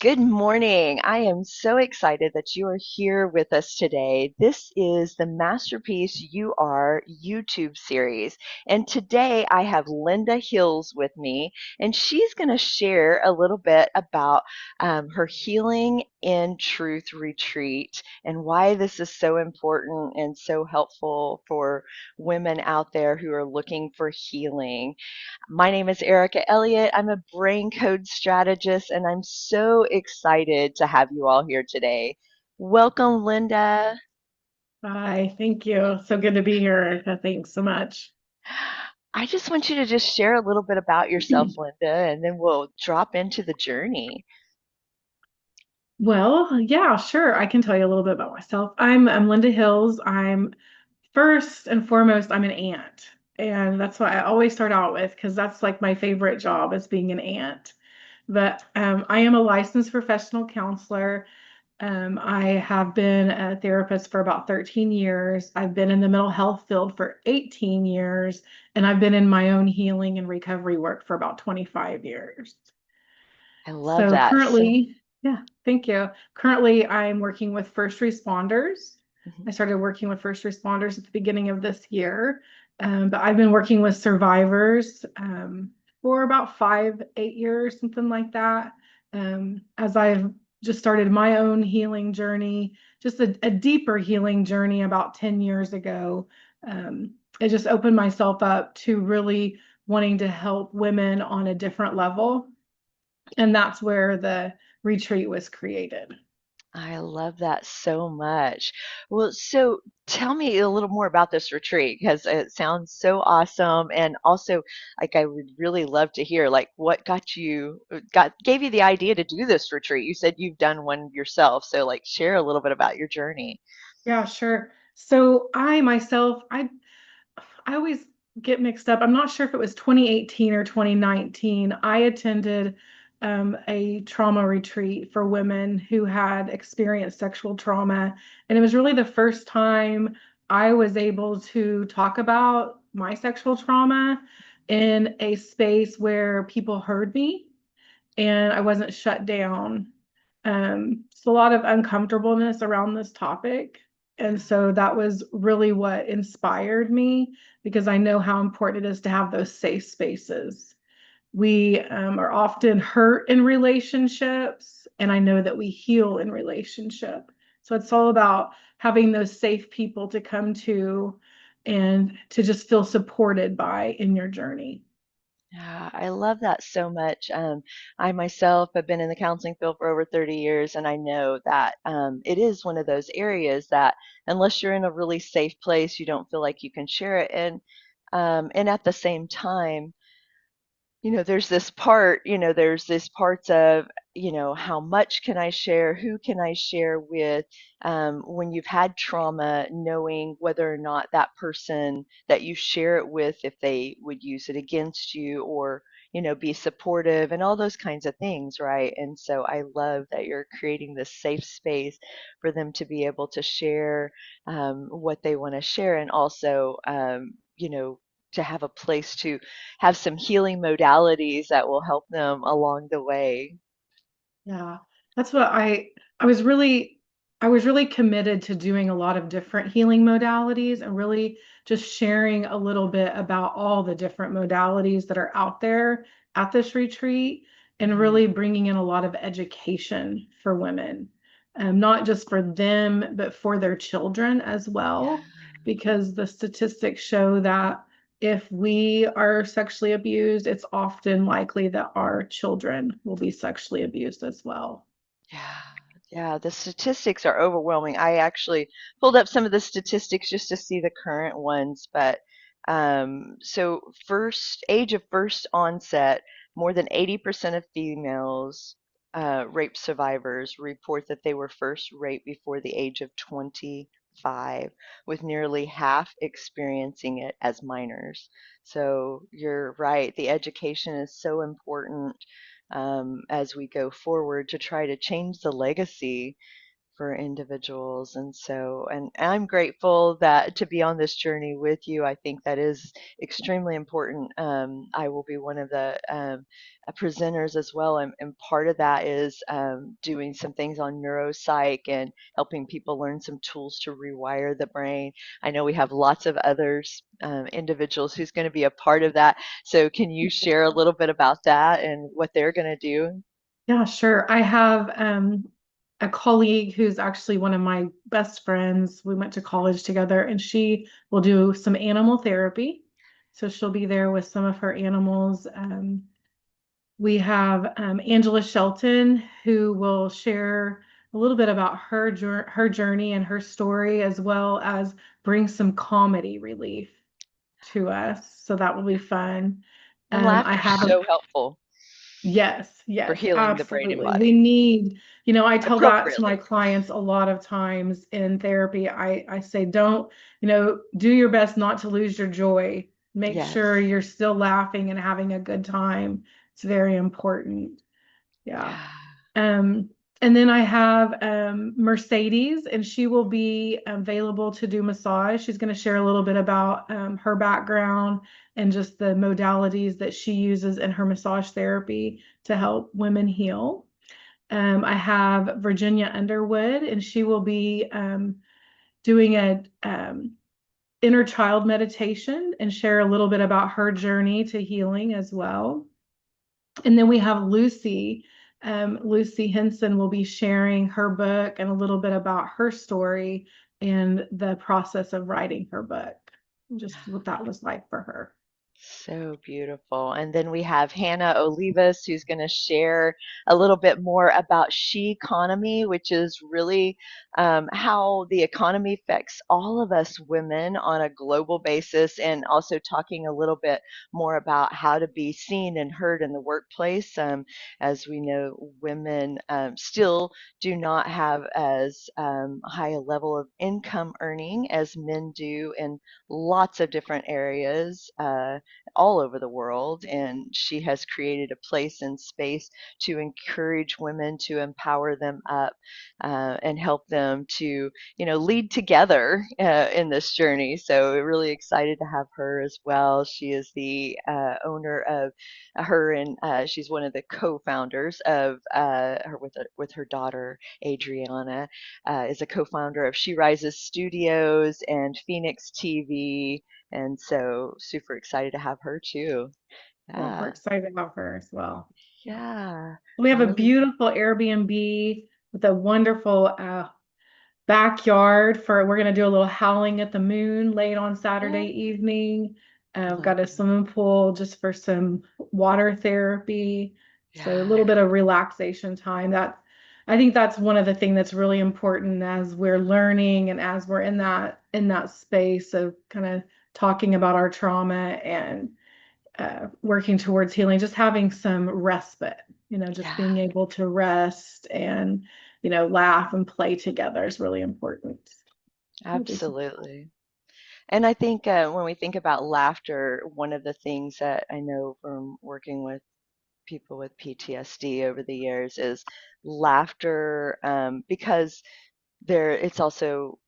Good morning. I am so excited that you are here with us today. This is the Masterpiece You Are YouTube series. And today I have Lynda Hills with me, and she's going to share a little bit about her Healing in Truth retreat and why this is so important and so helpful for women out there who are looking for healing. My name is Erica Elliott. I'm a brain code strategist, and I'm so excited to have you all here today. Welcome, Lynda. Hi, thank you. So good to be here, Erica. Thanks so much. I just want you to just share a little bit about yourself, Lynda, and then we'll drop into the journey. Well, yeah, sure. I can tell you a little bit about myself. I'm Linda Hills. I'm first and foremost, I'm an aunt. And that's what I always start out with because that's like my favorite job is being an aunt. But I am a licensed professional counselor. I have been a therapist for about 13 years. I've been in the mental health field for 18 years, and I've been in my own healing and recovery work for about 25 years. I love So that. So, currently, yeah, thank you. Currently, I'm working with first responders. mhm. I started working with first responders at the beginning of this year, but I've been working with survivors for about 5, 8 years, something like that. As I've just started my own healing journey, just a deeper healing journey about 10 years ago. It just opened myself up to really wanting to help women on a different level, and that's where the retreat was created. I love that so much. Well, so tell me a little more about this retreat because it sounds so awesome. And also, like, I would really love to hear, like, what gave you the idea to do this retreat? You said you've done one yourself. So, like, share a little bit about your journey. Yeah, sure. So I myself, I always get mixed up. I'm not sure if it was 2018 or 2019. I attended a trauma retreat for women who had experienced sexual trauma. And it was really the first time I was able to talk about my sexual trauma in a space where people heard me and I wasn't shut down. So a lot of uncomfortableness around this topic. And so that was really what inspired me because I know how important it is to have those safe spaces. We are often hurt in relationships, and I know that we heal in relationship. So it's all about having those safe people to come to and to just feel supported by in your journey. Yeah, I love that so much. I myself have been in the counseling field for over 30 years, and I know that it is one of those areas that, unless you're in a really safe place, you don't feel like you can share it. And at the same time, there's this parts of, how much can I share? Who can I share with? When you've had trauma, knowing whether or not that person that you share it with, if they would use it against you or, be supportive and all those kinds of things, right? And so I love that you're creating this safe space for them to be able to share what they want to share and also, to have a place to have some healing modalities that will help them along the way. Yeah, that's what I was really I was really committed to doing a lot of different healing modalities and really just sharing a little bit about all the different modalities that are out there at this retreat and Mhm. really bringing in a lot of education for women. Not just for them, but for their children as Yeah. well, because the statistics show that if we are sexually abused, it's often likely that our children will be sexually abused as well. Yeah. Yeah, the statistics are overwhelming. I actually pulled up some of the statistics just to see the current ones, but so first age of first onset, more than 80% of females rape survivors report that they were first raped before the age of 25, with nearly half experiencing it as minors. So you're right, the education is so important as we go forward to try to change the legacy for individuals. And so, and I'm grateful that to be on this journey with you. I think that is extremely important. I will be one of the presenters as well, and part of that is doing some things on neuropsych and helping people learn some tools to rewire the brain. I know we have lots of others, individuals who's going to be a part of that. So can you share a little bit about that and what they're going to do? Yeah, sure. I have a colleague who's actually one of my best friends. We went to college together, and she will do some animal therapy. So she'll be there with some of her animals. We have Angela Shelton, who will share a little bit about her journey and her story, as well as bring some comedy relief to us. So that will be fun. And I laughter have is so helpful Yes, for yes, healing the brain and absolutely. We body need, I tell that to my appropriately. clients a lot of times in therapy. I say, don't, do your best not to lose your joy. Make sure Yes. you're still laughing and having a good time. It's very important. Yeah. Yeah. Um, and then I have Mercedes, and she will be available to do massage. She's going to share a little bit about her background and just the modalities that she uses in her massage therapy to help women heal. I have Virginia Underwood, and she will be doing a inner child meditation and share a little bit about her journey to healing as well. And then we have Lucy. Lucy Henson will be sharing her book and a little bit about her story and the process of writing her book, just what that was like for her. So beautiful. And then we have Hannah Olivas, who's going to share a little bit more about she economy, which is really how the economy affects all of us women on a global basis, and also talking a little bit more about how to be seen and heard in the workplace. As we know, women still do not have as high a level of income earning as men do in lots of different areas. All over the world, and she has created a place and space to encourage women, to empower them up, and help them to, lead together in this journey. So we're really excited to have her as well. She is the owner of her, and she's one of the co-founders of her with her daughter Adriana. Is a co-founder of She Rises Studios and Phoenix TV, and so super excited to have her too. Well, we're Yeah. excited about her as well. Yeah. We have a Really. beautiful Airbnb with a wonderful backyard for we're going to do a little howling at the moon late on Saturday Oh, evening. We've got a lovely. swimming pool just for some water therapy. So a Yeah. little bit of relaxation time. That I think that's one of the things that's really important as we're learning and as we're in that space of kind of talking about our trauma and working towards healing, just having some respite, just Yeah. being able to rest and, laugh and play together is really important. We'll do some. Absolutely. And I think when we think about laughter, one of the things that I know from working with people with PTSD over the years is laughter, because it's also,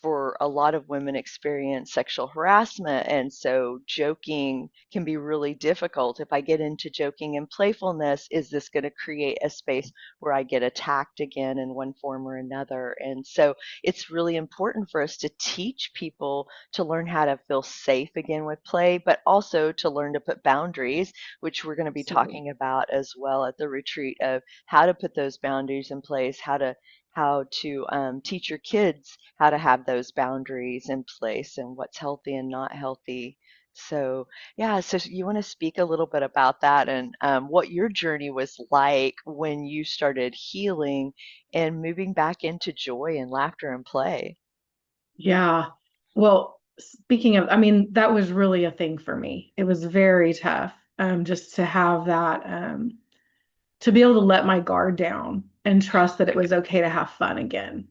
for a lot of women, experience sexual harassment, and so joking can be really difficult. If I get into joking and playfulness, is this going to create a space where I get attacked again in one form or another? And so it's really important for us to teach people to learn how to feel safe again with play, but also to learn to put boundaries, which we're going to be Absolutely. talking about as well at the retreat, of how to put those boundaries in place, how to teach your kids how to have those boundaries in place and what's healthy and not healthy. So, yeah, so you want to speak a little bit about that, and what your journey was like when you started healing and moving back into joy and laughter and play. Yeah. Well, speaking of, I mean, that was really a thing for me. It was very tough, just to have that, to be able to let my guard down and trust that it was okay to have fun again.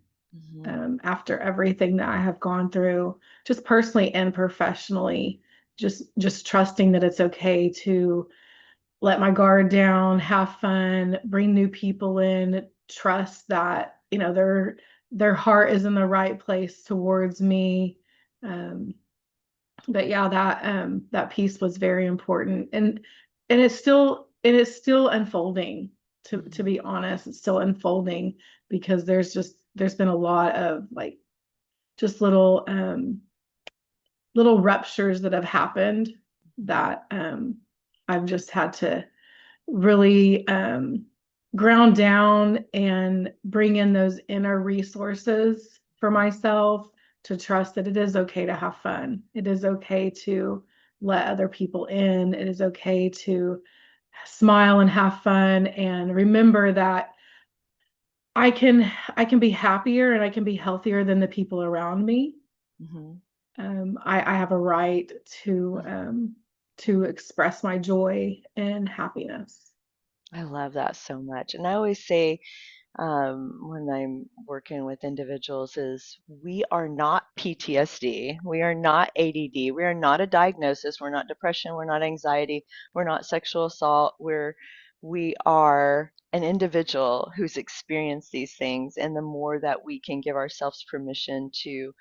Hmm. After everything that I have gone through, just personally and professionally, just trusting that it's okay to let my guard down, have fun, bring new people in, trust that, their heart is in the right place towards me. Um, but yeah, that piece was very important, and it's still unfolding. To be honest, it's still unfolding because there's been a lot of like just little ruptures that have happened that I've just had to really ground down and bring in those inner resources for myself to trust that it is okay to have fun. It is okay to let other people in. It is okay to smile and have fun and remember that I can be happier and I can be healthier than the people around me. Mm-hmm. I have a right to express my joy and happiness. I love that so much. And I always say, when I'm working with individuals is we are not PTSD. We are not ADD. We are not a diagnosis. We're not depression. We're not anxiety. We're not sexual assault. We are an individual who's experienced these things. And the more that we can give ourselves permission to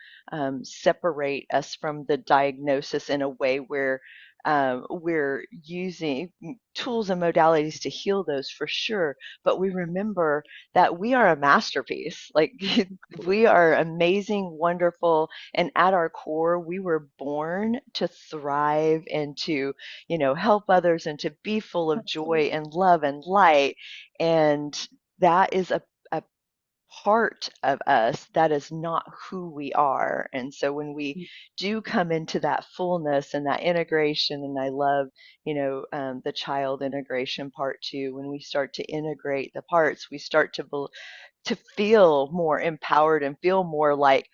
separate us from the diagnosis in a way where we're using tools and modalities to heal those for sure, but we remember that we are a masterpiece. Like we are amazing, wonderful, and at our core, we were born to thrive and to, help others and to be full of joy Absolutely. and love and light. And that is a part of us that is not who we are. And so when we do come into that fullness and that integration, and I love, the child integration part too, when we start to integrate the parts, we start to feel more empowered and feel more like,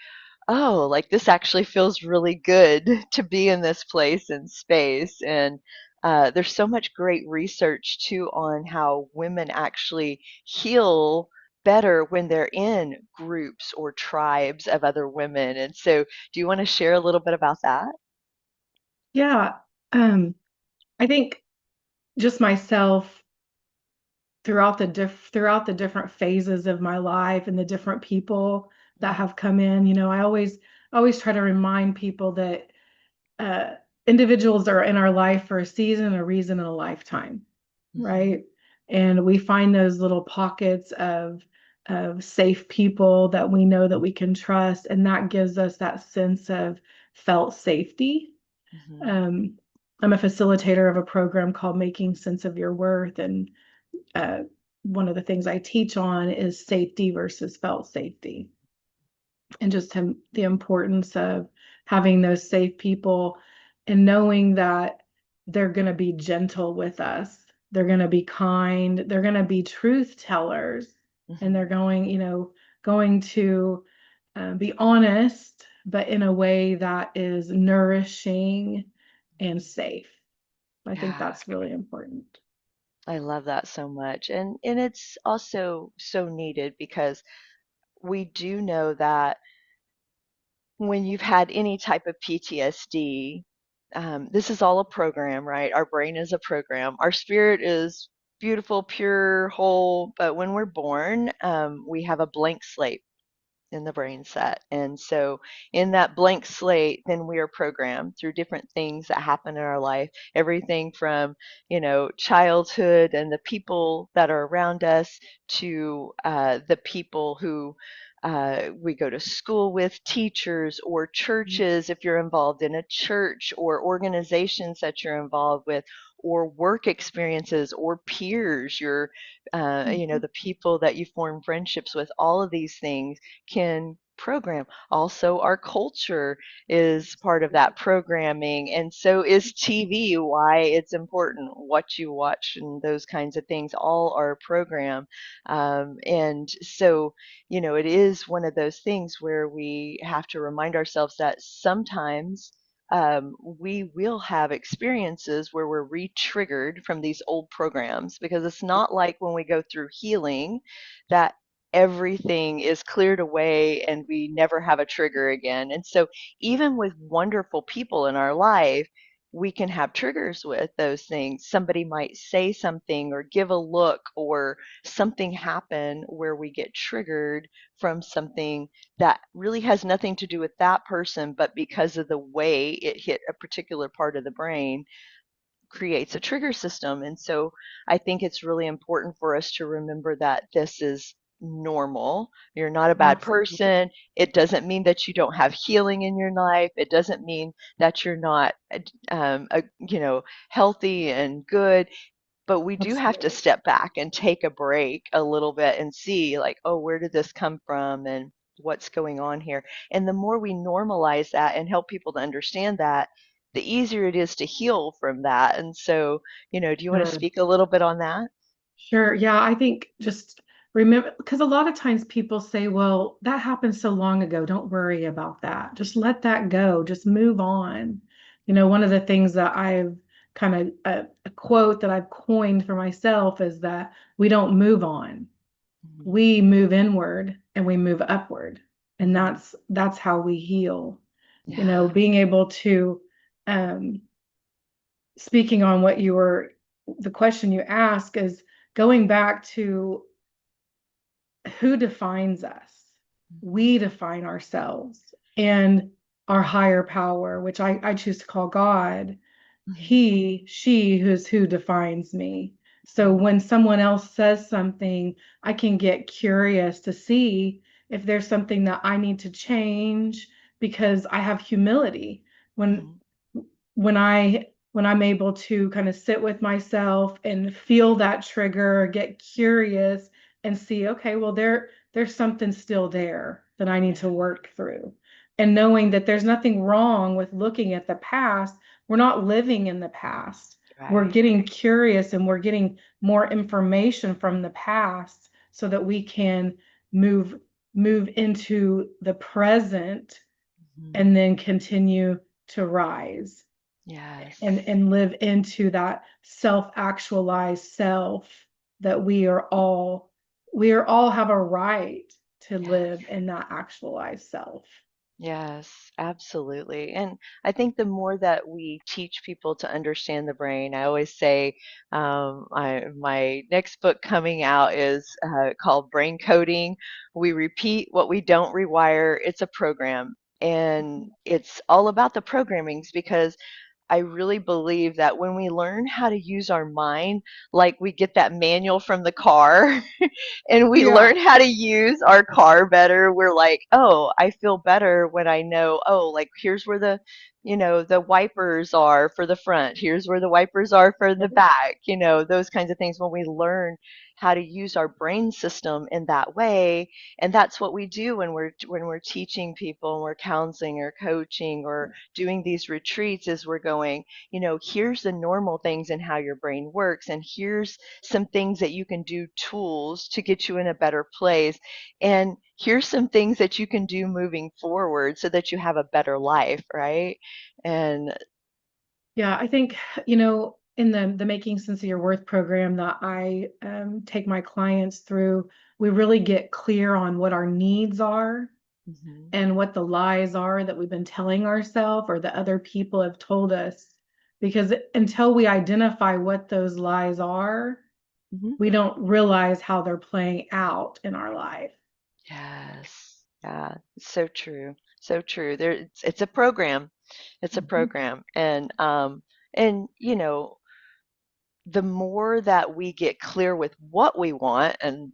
oh, like this actually feels really good to be in this place and space. And there's so much great research too on how women actually heal better when they're in groups or tribes of other women. And so, do you want to share a little bit about that? Yeah. I think just myself throughout the different phases of my life and the different people that have come in, I always try to remind people that uh, individuals are in our life for a season, a reason, and a lifetime, Mm-hmm. right? And we find those little pockets of safe people that we know that we can trust, and that gives us that sense of felt safety. Mm-hmm. Um, I'm a facilitator of a program called Making Sense of Your Worth, and uh, one of the things I teach on is safety versus felt safety, and just the importance of having those safe people and knowing that they're going to be gentle with us. They're going to be kind. They're going to be truth tellers. And Mm-hmm. they're going to be honest, but in a way that is nourishing and safe. I think Yeah, that's really important. I love that so much. And it's also so needed because we do know that when you've had any type of PTSD, this is all a program, right? Our brain is a program. Our spirit is beautiful, pure, whole, but when we're born, we have a blank slate in the brain set. And so, in that blank slate, then we are programmed through different things that happen in our life. Everything from, childhood and the people that are around us to the people who we go to school with, teachers or churches, if you're involved in a church, or organizations that you're involved with, or work experiences, or peers, Mhm. the people that you form friendships with, all of these things can program. Also, our culture is part of that programming, and so is TV. Why it's important, what you watch, and those kinds of things all are program. And so, it is one of those things where we have to remind ourselves that sometimes. We will have experiences where we're re-triggered from these old programs, because it's not like when we go through healing that everything is cleared away and we never have a trigger again. And so, even with wonderful people in our life, we can have triggers with those things. Somebody might say something or give a look or something happen where we get triggered from something that really has nothing to do with that person, but because of the way it hit a particular part of the brain, creates a trigger system. And so I think it's really important for us to remember that this is normal. You're not a bad Absolutely. person. It doesn't mean that you don't have healing in your life. It doesn't mean that you're not, healthy and good. But we do have to Absolutely. step back and take a break a little bit and see, like, oh, where did this come from and what's going on here? And the more we normalize that and help people to understand that, the easier it is to heal from that. And so, do you want to Sure. speak a little bit on that? Sure. Yeah, I think just remember, because a lot of times people say, well, that happened so long ago. Don't worry about that. Just let that go. Just move on. One of the things that I've kind of a quote that I've coined for myself is that we don't move on. Mhm. We move inward and we move upward. And Mhm. that's how we heal. Yeah. Being able to um speaking on the question you ask is going back to who defines us. We define ourselves and our higher power, which I choose to call God. Mhm. She who's who defines me. So Mhm. when someone else says something, I can get curious to see if there's something that I need to change because I have humility. When Mhm. when I'm able to kind of sit with myself and feel that trigger, get curious and see, okay, well there's something still there that I need Yeah. to work through. And knowing that there's nothing wrong with looking at the past, we're not living in the past. We're Right. getting curious and we're getting more information from the past so that we can move move into the present Mhm. and then continue to rise Yes. and live into that self-actualized self that we are all have a right to live Yes. in that actualized self. Yes, absolutely. And I think the more that we teach people to understand the brain, I always say my next book coming out is called Brain Coding. We repeat what we don't rewire. It's a program. And it's all about the programmings because I really believe that when we learn how to use our mind, like we get that manual from the car and we Yeah. learn how to use our car better, we're like, oh, I feel better when I know, oh, like here's where the wipers are for the front, here's where the wipers are for the back, those kinds of things. When we learn how to use our brain system in that way, and that's what we do when we're teaching people and we're counseling or coaching or doing these retreats, is we're going, here's the normal things and how your brain works, and here's some things that you can do, tools to get you in a better place. And here's some things that you can do moving forward so that you have a better life, right? And Yeah, I think, in the Making Sense of Your Worth program that I take my clients through, we really get clear on what our needs are mhm, and what the lies are that we've been telling ourselves or that other people have told us. Because until we identify what those lies are, mhm. we don't realize how they're playing out in our life. Yes. Yeah. So true. So true. It's a program. It's a Mhm. program. And the more that we get clear with what we want, and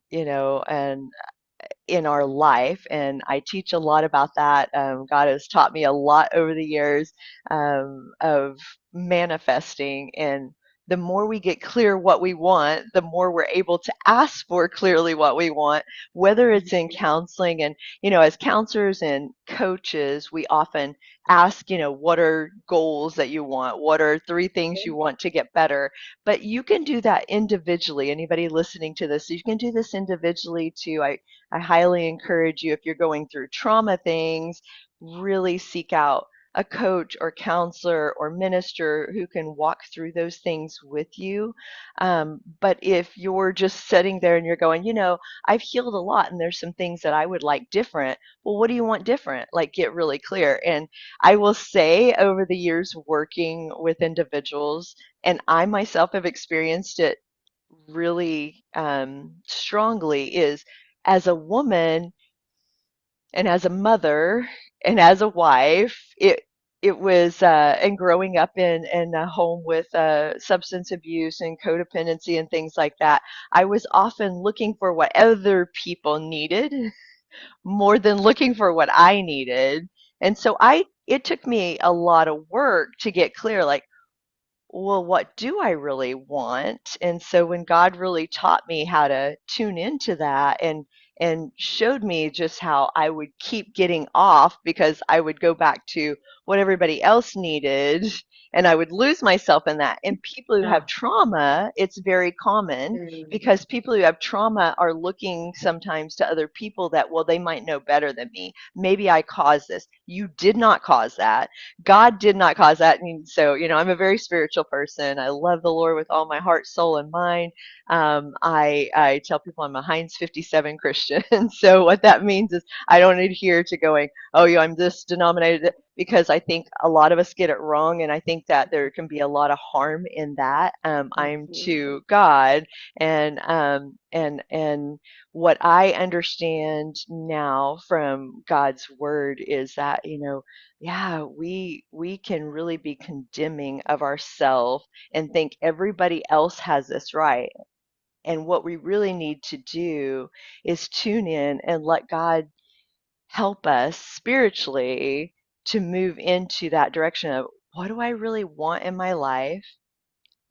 in our life, and I teach a lot about that. God has taught me a lot over the years of manifesting, and the more we get clear what we want, the more we're able to ask for clearly what we want, whether it's in counseling. And as counselors and coaches, we often ask, what are goals that you want, what are three things you want to get better. But you can do that individually. Anybody listening to this, you can do this individually too. I highly encourage you, if you're going through trauma things, really seek out a coach or counselor or minister who can walk through those things with you. But if you're just sitting there and you're going, I've healed a lot and there's some things that I would like different. Well, what do you want different? Like, get really clear. And I will say, over the years working with individuals, and I myself have experienced it really strongly, is as a woman and as a mother and as a wife, it was and growing up in a home with substance abuse and codependency and things like that, I was often looking for what other people needed more than looking for what I needed. And so it took me a lot of work to get clear, like, well, what do I really want? And so when God really taught me how to tune into that and showed me just how I would keep getting off because I would go back to what everybody else needed and I would lose myself in that. And people who have Yeah. trauma, it's very common because people who have trauma are looking sometimes to other people that, well, they might know better than me. Maybe I caused this. You did not cause that. God did not cause that. And so, I'm a very spiritual person. I love the Lord with all my heart, soul, and mind. I tell people I'm a Heinz 57 Christian. So what that means is I don't adhere to going, oh, yeah, I'm this denominated, because I think a lot of us get it wrong. And I think that there can be a lot of harm in that. I'm Absolutely. to God, and what I understand now from God's word is that, yeah, we can really be condemning of ourselves and think everybody else has this right. And what we really need to do is tune in and let God help us spiritually to move into that direction of, what do I really want in my life?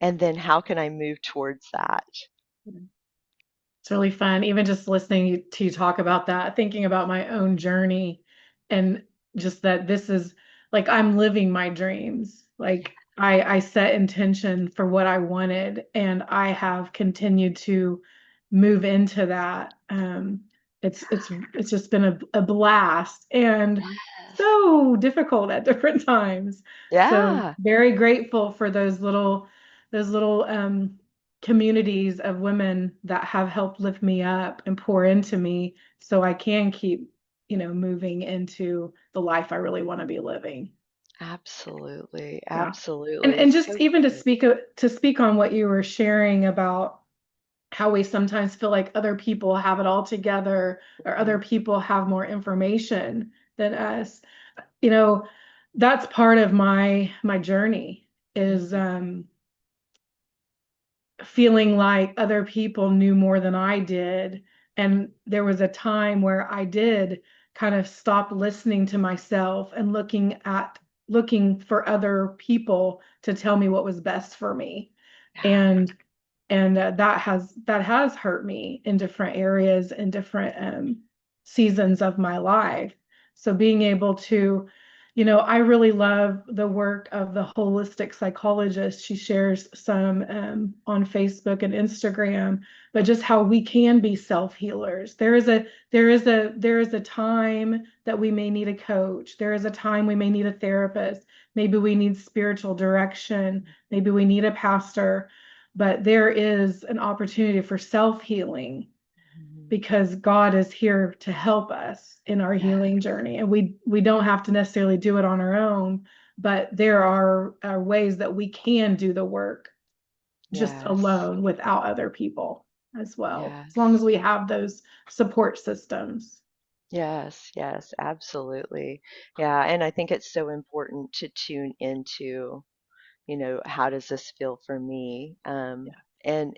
And then how can I move towards that? It's really fun, even just listening to you talk about that, thinking about my own journey and just that this is like I'm living my dreams. Like I set intention for what I wanted and I have continued to move into that. It's just been a blast and Yes. so difficult at different times. So Yeah, very grateful for those little communities of women that have helped lift me up and pour into me so I can keep, moving into the life I really want to be living. absolutely. Yeah. And Absolutely. and just So even good. to speak on what you were sharing about how we sometimes feel like other people have it all together or other Mhm, people have more information than us. You know, that's part of my journey is mhm. feeling like other people knew more than I did. And there was a time where I did kind of stop listening to myself and looking for other people to tell me what was best for me. Yeah. And that has hurt me in different areas in different seasons of my life. So being able to, I really love the work of the holistic psychologist. She shares some on Facebook and Instagram, but just how we can be self-healers. There is a time that we may need a coach. There is a time we may need a therapist. Maybe we need spiritual direction. Maybe we need a pastor, but there is an opportunity for self-healing Mhm. because God is here to help us in our Yeah. healing journey. And we don't have to necessarily do it on our own, but there are ways that we can do the work just Yes. alone without other people as well, as long as Yes. we have those support systems. Yes, yes, absolutely. Yeah, and I think it's so important to tune into, how does this feel for me? And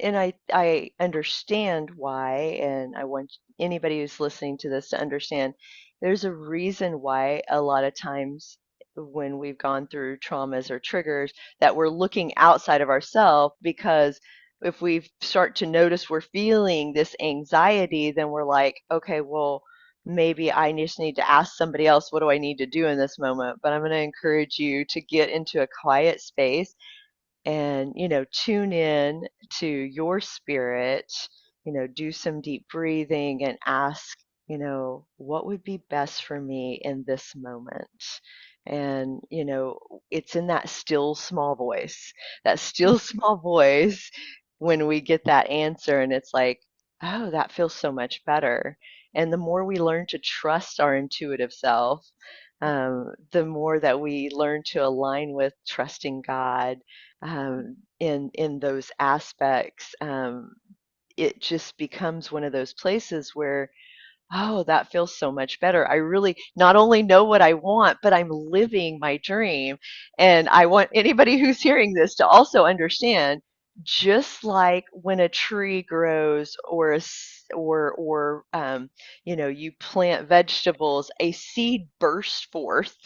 I understand why, and I want anybody who's listening to this to understand there's a reason why a lot of times when we've gone through traumas or triggers that we're looking outside of ourselves, because if we start to notice we're feeling this anxiety, then we're like, okay, well, maybe I just need to ask somebody else, what do I need to do in this moment? But I'm going to encourage you to get into a quiet space and, tune in to your spirit, do some deep breathing and ask, what would be best for me in this moment? And, it's in that still small voice, that still small voice when we get that answer and it's like, oh, that feels so much better. And the more we learn to trust our intuitive self, the more that we learn to align with trusting God in those aspects, it just becomes one of those places where, oh, that feels so much better. I really not only know what I want, but I'm living my dream. And I want anybody who's hearing this to also understand, just like when a tree grows or you plant vegetables, a seed bursts forth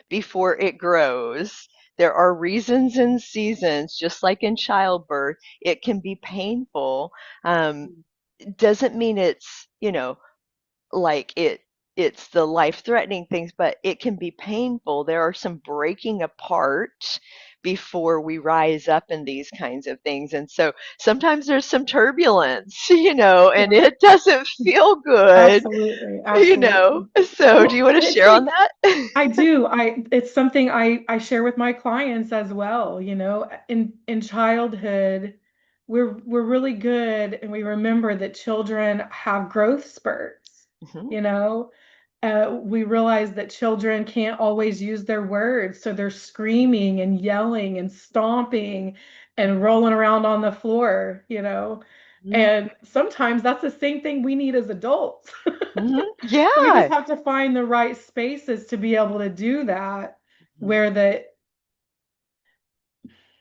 before it grows. There are reasons and seasons, just like in childbirth. It can be painful. Um, doesn't mean it's, like it's the life-threatening things, but it can be painful. There are some breaking apart before we rise up in these kinds of things. And so sometimes there's some turbulence, and Yeah, it doesn't feel good, absolutely, absolutely. So do Well, you want to it's share on like that? I do. It's something I share with my clients as well, In childhood, we're really good and we remember that children have growth spurts, Mhm, you know. We realize that children can't always use their words, so they're screaming and yelling and stomping and rolling around on the floor. mhm, And sometimes that's the same thing we need as adults. mhm. We just Yeah. have to find the right spaces to be able to do that, Mhm. where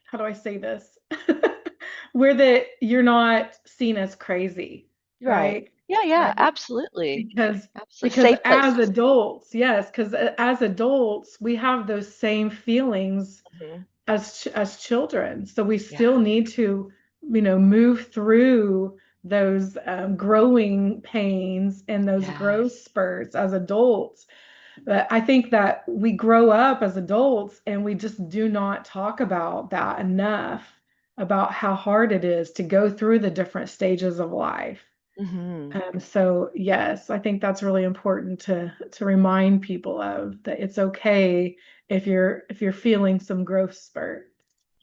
how do I say this? Where that you're not seen as crazy, Right. right? Yeah, yeah, Right. absolutely. Because Absolutely. because Safe as places. adults, yes, because as adults, we have those same feelings Mhm. as children. So we Yeah. still need to, move through those growing pains and those growth Yes. spurts as adults. But I think that we grow up as adults and we just do not talk about that enough, about how hard it is to go through the different stages of life. Mhm. So yes, I think that's really important to remind people of that it's okay if you're feeling some growth spurt.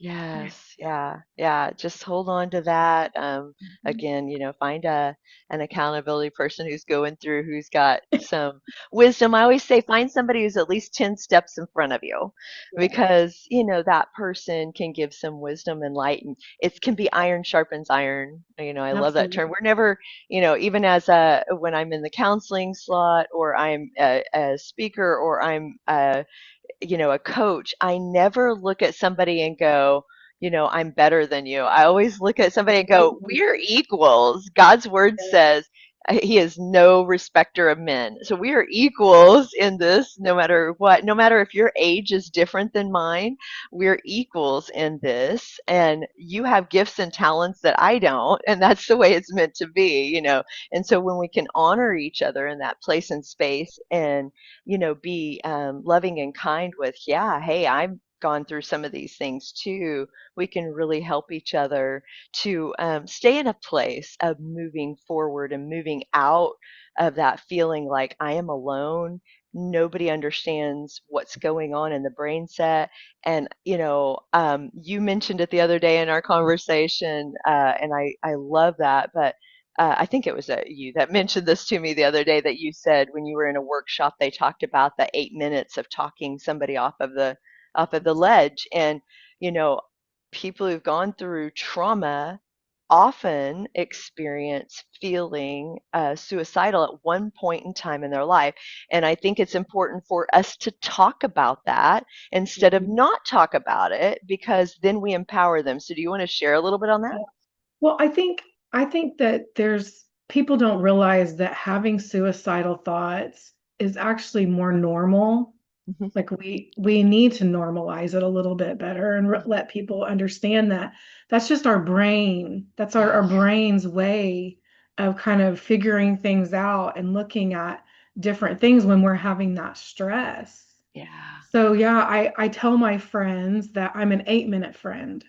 Yeah. Yes, yeah, yeah. Just hold on to that. Mhm. Again, find an accountability person who's going through, who's got some wisdom. I always say find somebody who's at least 10 steps in front of you, Yeah, because that person can give some wisdom and light, and it can be iron sharpens iron. I love that term. absolutely. We're never, even as when I'm in the counseling slot, or I'm a speaker, or I'm a coach, I never look at somebody and go, I'm better than you. I always look at somebody and go, Absolutely. we're equals. God's word says he is no respecter of men. So we are equals in this, no matter what, no matter if your age is different than mine, we're equals in this. And you have gifts and talents that I don't. And that's the way it's meant to be. And so when we can honor each other in that place and space, and be loving and kind with, yeah, hey, I've gone through some of these things too. We can really help each other to stay in a place of moving forward and moving out of that feeling like I am alone. Nobody understands what's going on in the brain set. And, you mentioned it the other day in our conversation, and I love that. But I think it was you that mentioned this to me the other day, that you said when you were in a workshop, they talked about the 8 minutes of talking somebody off of the ledge. And, you know, people who've gone through trauma often experience feeling suicidal at one point in time in their life. And I think it's important for us to talk about that instead of Mhm. not talk about it, because then we empower them. So do you want to share a little bit on that? Well, I think that there's people don't realize that having suicidal thoughts is actually more normal. Mhm. Like we need to normalize it a little bit better and let people understand that that's just our brain. That's our Yes. brain's way of kind of figuring things out and looking at different things when we're having that stress. Yeah. So yeah, I tell my friends that I'm an 8-minute friend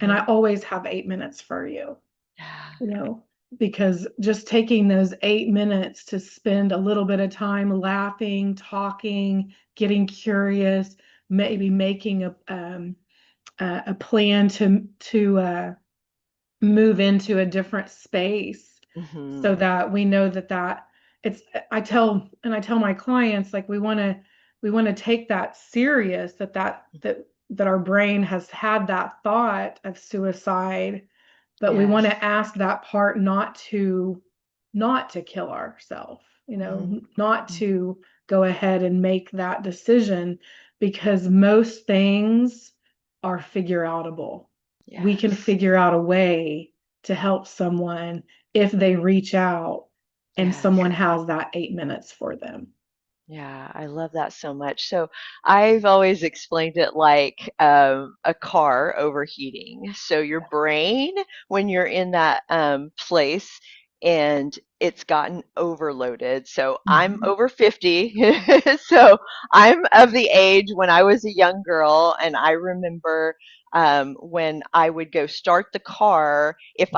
and I Mhm. always have 8 minutes for you, Yeah. you know. because just taking those 8 minutes to spend a little bit of time laughing, talking, getting curious, maybe making a plan to move into a different space so Hmm. that we know that it's I tell my clients, like, we want to take that serious, that our brain has had that thought of suicide, but we want Yes. to ask that part not to kill ourselves, Hmm. not to go ahead and make that decision, because most things are figure outable. We can Yes. figure out a way to help someone if they reach out and Yes. someone has that 8 minutes for them. Yeah, I love that so much. So I've always explained it like a car overheating. So your brain, when you're in that place and it's gotten overloaded. So I'm Mhm. over 50. So I'm of the age when I was a young girl, and I remember when I would go start the car, if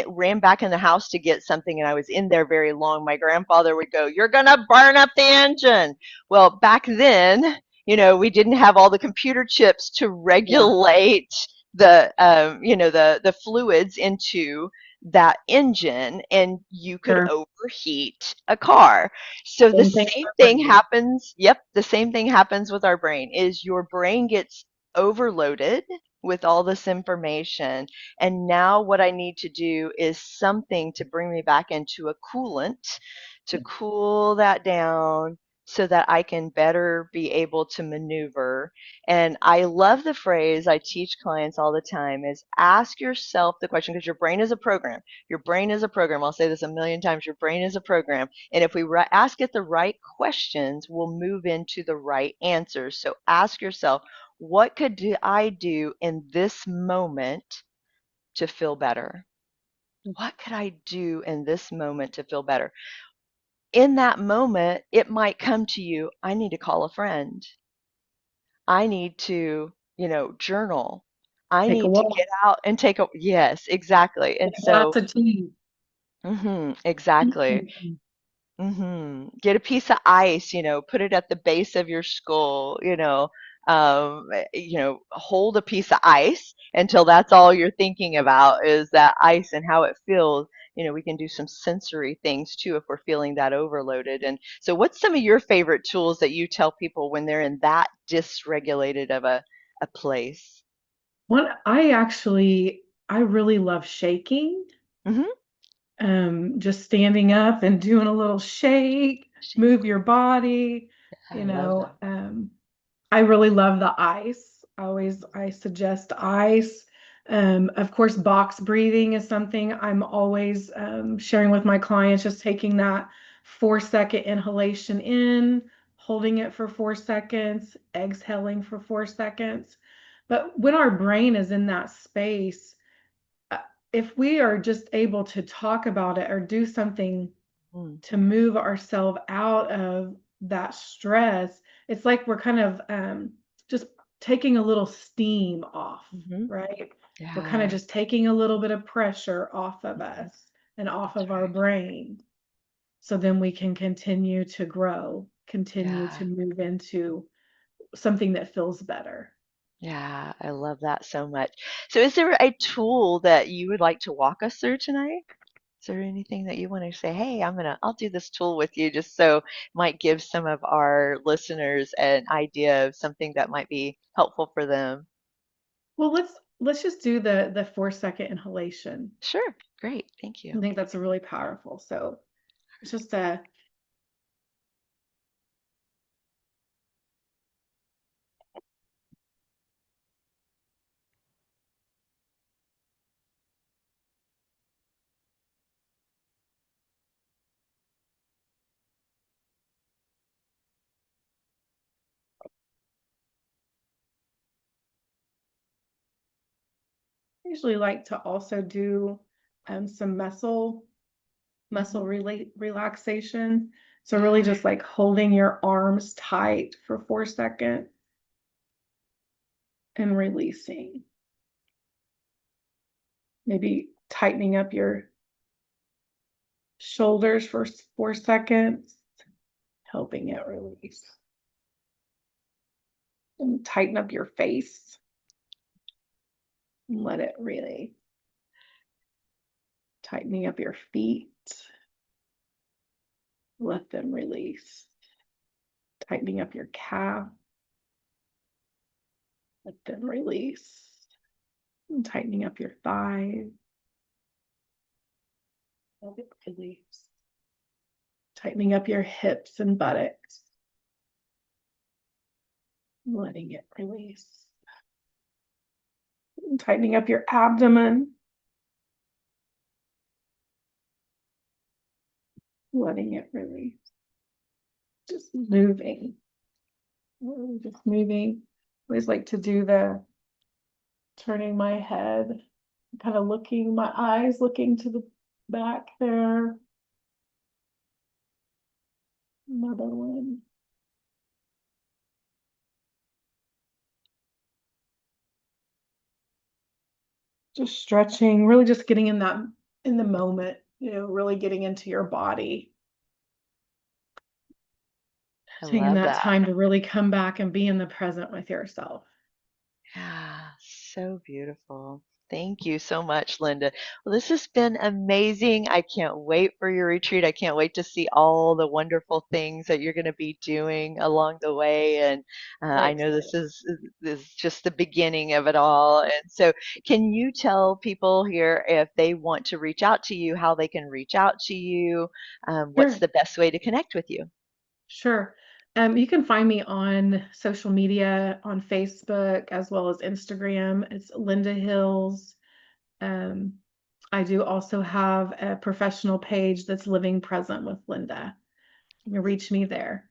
ran back in the house to get something and I was in there very long, my grandfather would go, "You're going to burn up the engine." Well, back then, we didn't have all the computer chips to Yeah, regulate the fluids into that engine, and you could sure. overheat a car. So the Same thing same for thing brain. happens. Yep, the same thing happens with our brain. Is your brain gets overloaded with all this information, and now what I need to do is something to bring me back into a coolant to cool that down so that I can better be able to maneuver. And I love the phrase I teach clients all the time is ask yourself the question, because your brain is a program. Your brain is a program. I'll say this a million times. Your brain is a program. And if we ask it the right questions, we'll move into the right answers. So ask yourself, what I do in this moment to feel better? What could I do in this moment to feel better? In that moment, it might come to you, I need to call a friend. I need to, journal. I Take a need to walk, get out and take a, yes, exactly. And get a glass so, of tea. exactly. Get a piece of ice, put it at the base of your skull, hold a piece of ice until that's all you're thinking about is that ice and how it feels. We can do some sensory things too if we're feeling that overloaded. And so, what's some of your favorite tools that you tell people when they're in that dysregulated of a place? I really love shaking. Hmm. Just standing up and doing a little shake, move your body, I you love know. that. I really love the ice. I suggest ice. Of course, box breathing is something I'm always sharing with my clients, just taking that 4 second inhalation in, holding it for 4 seconds, exhaling for 4 seconds. But when our brain is in that space, uh, if we are just able to talk about it or do something Mm-hmm. to move ourselves out of that stress, it's like we're kind of just taking a little steam off, Hmm. right? We're kind of Yeah. just taking a little bit of pressure off of Mhm. us and off That's of our right. brain. So then we can continue to grow, continue Yeah. to move into something that feels better. Yeah, I love that so much. So is there a tool that you would like to walk us through tonight? Is there anything that you want to say, hey, I'll do this tool with you just so might give some of our listeners an idea of something that might be helpful for them? Well, let's just do the 4 second inhalation. Sure. Great. Thank I you. think that's really powerful. So it's just I usually like to also do some muscle Hmm. relaxation. So really Yeah. just like holding your arms tight for 4 seconds and releasing. Maybe tightening up shoulders for 4 seconds, helping it release. And tighten up your face and let it release. Tightening up your feet, let them release. Tightening up your calf, let them release. And tightening up your thighs, let it release. Tightening up your hips and buttocks, letting it release. And tightening up your abdomen, letting it release. Just moving. Just moving. I always like to do the turning my head, kind of looking, my eyes looking to the back there. Another one. Just stretching, really just getting in that, in the moment, really getting into your body. I Taking love that that. time to really come back and be in the present with yourself. Yeah, so beautiful. Thank you so much, Lynda. Well, this has been amazing. I can't wait for your retreat. I can't wait to see all the wonderful things that you're going to be doing along the way. And So I know excited. this is just the beginning of it all. And so, can you tell people here if they want to reach out to you, how they can reach out to you? What's Sure, the best way to connect with you? sure. You can find me on social media, on Facebook as well as Instagram. It's Lynda Hills. Um, I do also have a professional page that's Living Present with Lynda. You can reach me there.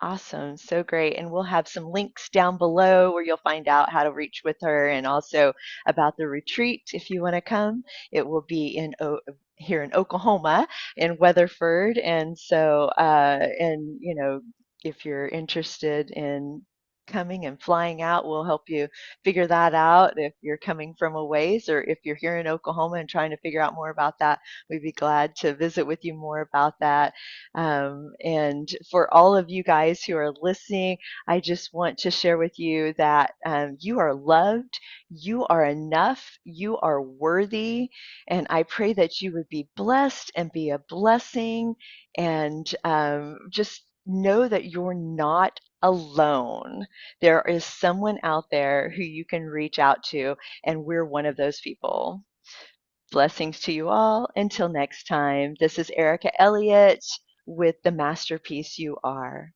Awesome. So great. And we'll have some links down below where you'll find out how to reach with her and also about the retreat if you want to come. It will be here in Oklahoma in Weatherford. And so, if you're interested in coming and flying out, we'll help you figure that out. If you're coming from a ways or if you're here in Oklahoma and trying to figure out more about that, we'd be glad to visit with you more about that. And for all of you guys who are listening, I just want to share with you that you are loved, you are enough, you are worthy, and I pray that you would be blessed and be a blessing and just know that you're not alone. There is someone out there who you can reach out to, and we're one of those people. Blessings to you all. Until next time, this is Erica Elliott with The Masterpiece You Are.